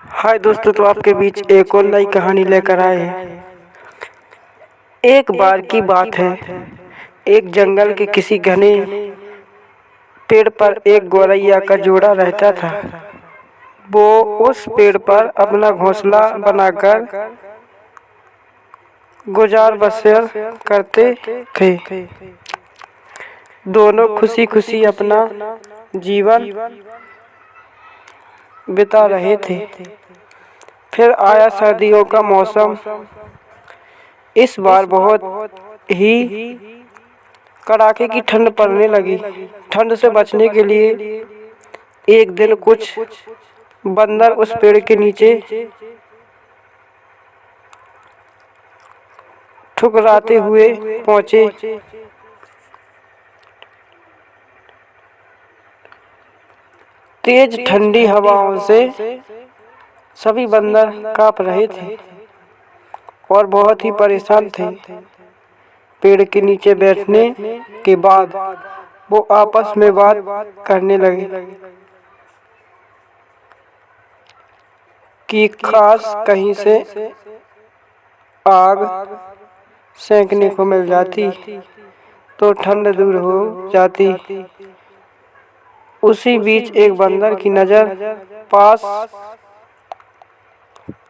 हाय दोस्तों, तो आपके बीच एक और नई कहानी लेकर आए हैं। एक बार की बात है, एक जंगल के किसी घने पेड़ पर एक गौरैया का जोड़ा रहता था। वो उस पेड़ पर अपना घोंसला बनाकर गुजार बसर करते थे। दोनों खुशी खुशी अपना जीवन बिता रहे थे। फिर आया सर्दियों का मौसम। इस बार बहुत ही कड़ाके की ठंड पड़ने लगी। ठंड से बचने के लिए एक दिन कुछ बंदर उस पेड़ के नीचे ठुकराते हुए पहुंचे। तेज ठंडी हवाओं से सभी बंदर कांप रहे थे और बहुत ही परेशान थे। पेड़ के नीचे बैठने के बाद वो आपस में बात करने लगे कि खास कहीं से आग सेंकने को मिल जाती तो ठंड दूर हो जाती। उसी बीच एक बंदर की नज़र पास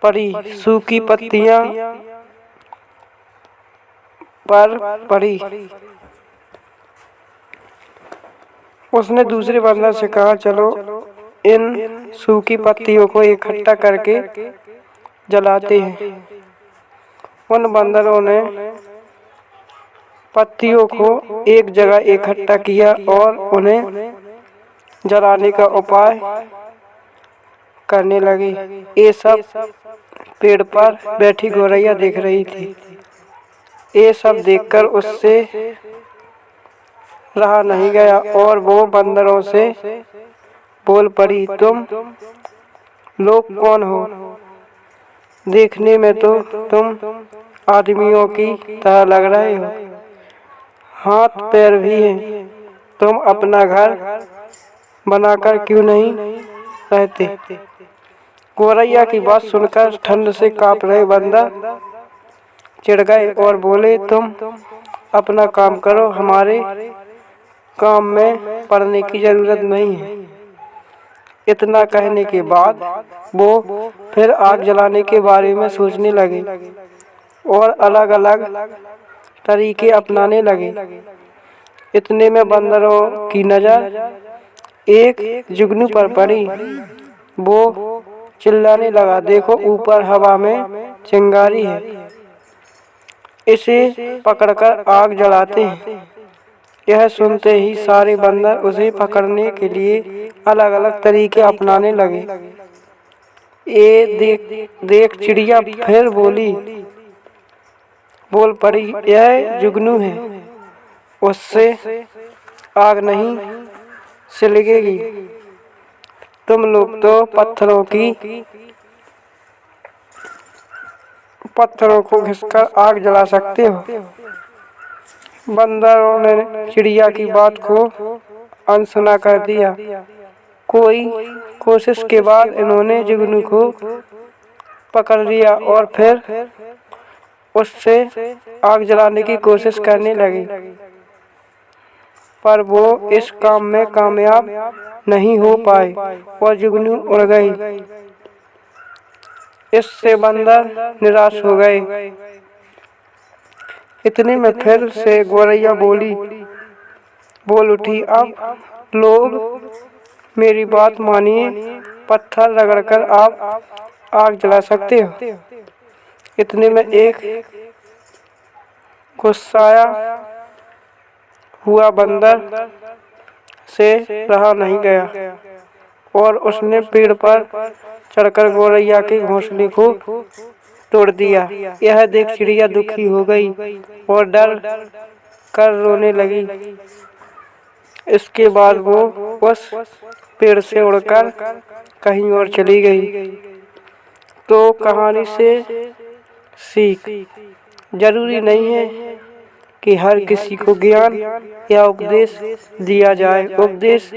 पड़ी। सूखी पत्तियां पर पड़ी। उसने दूसरे बंदर से कहा, चलो इन सूखी पत्तियों को इकट्ठा करके जलाते हैं। उन बंदरों ने पत्तियों को एक जगह इकट्ठा किया और उन्हें जलाने का उपाय करने लगे। ये सब पेड़ पर बैठी गौरैया देख रही थी। ये सब देखकर उससे रहा नहीं गया और वो बंदरों से बोल पड़ी, तुम लोग कौन हो? देखने में तो तुम आदमियों की तरह लग रहे हो, हाथ पैर भी हैं। तुम अपना घर बनाकर क्यों नहीं रहते? गौरैया की बात सुनकर ठंड से कांप रहे बंदर चिढ़ गए और बोले, तुम अपना काम करो, हमारे काम में पड़ने की जरूरत नहीं है। इतना कहने के बाद वो फिर आग जलाने के बारे में सोचने लगे और अलग अलग तरीके अपनाने लगे। इतने में बंदरों की नज़र एक जुगनू पर पड़ी। वो चिल्लाने लगा, देखो ऊपर हवा में चिंगारी है, इसे पकड़कर आग जलाते हैं। यह सुनते ही सारे बंदर उसे पकड़ने के लिए अलग अलग तरीके अपनाने लगे। ये देख चिड़िया फिर बोल पड़ी, यह जुगनू है, उससे आग नहीं सिलगेगी। तुम लोग तो पत्थरों को घिसकर आग जला सकते हो। बंदरों ने चिड़िया की बात को अनसुना कर दिया। कोई कोशिश के बाद इन्होंने जुगनू को पकड़ लिया और फिर उससे आग जलाने की कोशिश करने लगे, पर वो इस काम में कामयाब नहीं हो पाए और जुगनू उड़ गई। इससे बंदर निराश हो गए। इतने में फिर से गौरैया बोल उठी, अब लोग मेरी बात मानिए, पत्थर रगड़कर आप आग जला सकते हो। इतने में एक गुस्साया हुआ बंदर से रहा नहीं गया और उसने पेड़ पर चढ़कर गौरैया के घोंसले को तोड़ दिया। यह देख चिड़िया दुखी हो गई और डर कर रोने लगी। इसके बाद वो उस पेड़ से उड़कर कहीं और चली गई। तो कहानी से सीख, जरूरी नहीं है कि हर किसी को ज्ञान या उपदेश दिया जाए। उपदेश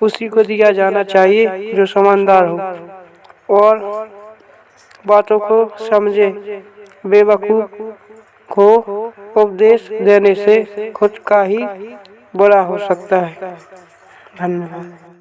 उसी को दिया जाना चाहिए जो समझदार हो और बातों को समझे। बेवकूफ को उपदेश देने से खुद का ही बुरा हो सकता है। धन्यवाद।